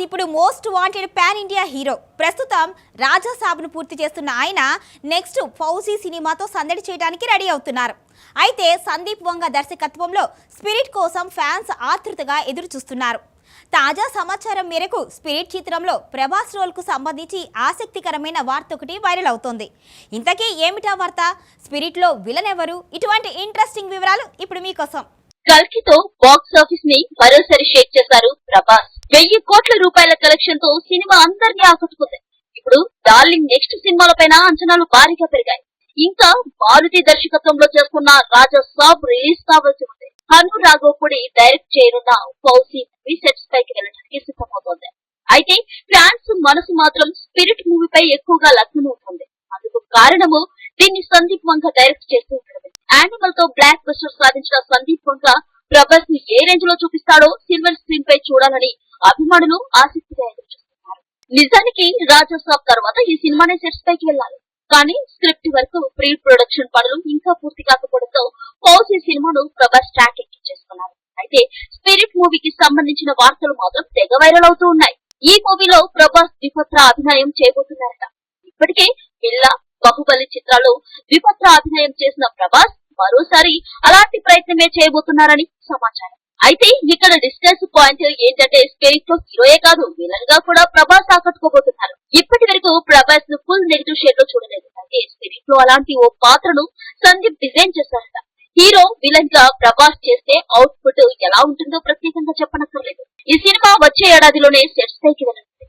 ఇప్పుడు most wanted pan India hero. ప్రస్తుతం రాజా సాబ్ను పూర్తి చేస్తున్న ఆయన నెక్స్ట్ ఫౌజీ సినిమాతో సందడి చేయడానికి రెడీ అవుతున్నారు. అయితే సందీప్ వంగ దర్శకత్వంలో స్పిరిట్ కోసం ఫ్యాన్స్ ఆతృతగా ఎదురు చూస్తున్నారు. తాజా సమాచారం మేరకు స్పిరిట్ చిత్రంలో ప్రభాస్ రోల్కు సంబంధించి ఆసక్తికరమైన వార్త ఒకటి వైరల్ అవుతోంది. ఇంతకీ ఏమిటా వార్త? స్పిరిట్లో విలన్ ఎవరు? ఇటువంటి ఇంట్రెస్టింగ్ వివరాలు ఇప్పుడు మీకోసం. కల్కితో బాక్స్ ఆఫీస్ ని మరోసారి షేక్ చేశారు ప్రభాస్. 1000 కోట్ల రూపాయల కలెక్షన్ తో సినిమా అందరినీ ఆకట్టుకుంది. ఇప్పుడు డార్లింగ్ నెక్స్ట్ సినిమాలపైన అంచనాలు భారీగా పెరిగాయి. ఇంకా మారుతి దర్శకత్వంలో చేస్తున్న రాజా సాబ్ రిలీజ్ కావాల్సి ఉంది. హను రాఘవపూడి డైరెక్ట్ చేయనున్న ఫౌజీ మూవీ సెట్స్ పైకి వెళ్ళడానికి సిద్ధమవుతోంది. అయితే ఫ్యాన్స్ మనసు మాత్రం స్పిరిట్ మూవీపై ఎక్కువగా లగ్నమవుతుంది. అందుకు కారణము దీన్ని సందీప్ వంగ డైరెక్ట్ చేస్తూ ఉండడమే. యానిమల్ తో బ్లాక్ బస్టర్ సాధించిన సందీప్ వంగ ప్రభాస్ ని ఏ రేంజ్ లో చూపిస్తాడో సిల్వర్ స్క్రీన్ పై చూడాలని అభిమానులు ఆసక్తిగా ఎదురుచూస్తున్నారు. నిజానికి రాజా సాబ్ తర్వాత ఈ సినిమానే సెట్స్ పైకి వెళ్ళాలి. కానీ స్క్రిప్ట్ వరకు ప్రీ ప్రొడక్షన్ పనులు ఇంకా పూర్తి కాకపోవడంతో ఫౌజీ సినిమాను ప్రభాస్ ట్రాక్ ఎక్కించేస్తున్నారు. అయితే స్పిరిట్ మూవీకి సంబంధించిన వార్తలు మాత్రం తెగ వైరల్ అవుతూ ఉన్నాయి. ఈ మూవీలో ప్రభాస్ ద్విపత్ర అభినయం చేయబోతున్నారట. ఇప్పటికే బిల్లా, బాహుబలి చిత్రాల్లో ద్విపత్ర అభినయం చేసిన ప్రభాస్ మరోసారి అలాంటి ప్రయత్నమే చేయబోతున్నారని సమాచారం. అయితే ఇక్కడ డిస్కస్ పాయింట్ ఏంటంటే స్పిరిట్ లో హీరోయే కాదు, విలన్ గా కూడా ప్రభాస్ ఆకట్టుకోబోతున్నారు. ఇప్పటి వరకు ప్రభాస్ ను ఫుల్ నెగిటివ్ షేడ్ లో చూడలేదు. అయితే స్పిరిట్ లో అలాంటి ఓ పాత్రను సందీప్ డిజైన్ చేశారట. హీరో విలన్ గా ప్రభాస్ చేస్తే అవుట్పుట్ ఎలా ఉంటుందో ప్రత్యేకంగా చెప్పనక్కర్లేదు. ఈ సినిమా వచ్చే ఏడాదిలోనే సెట్స్ పైకి వెళ్ళనుంది.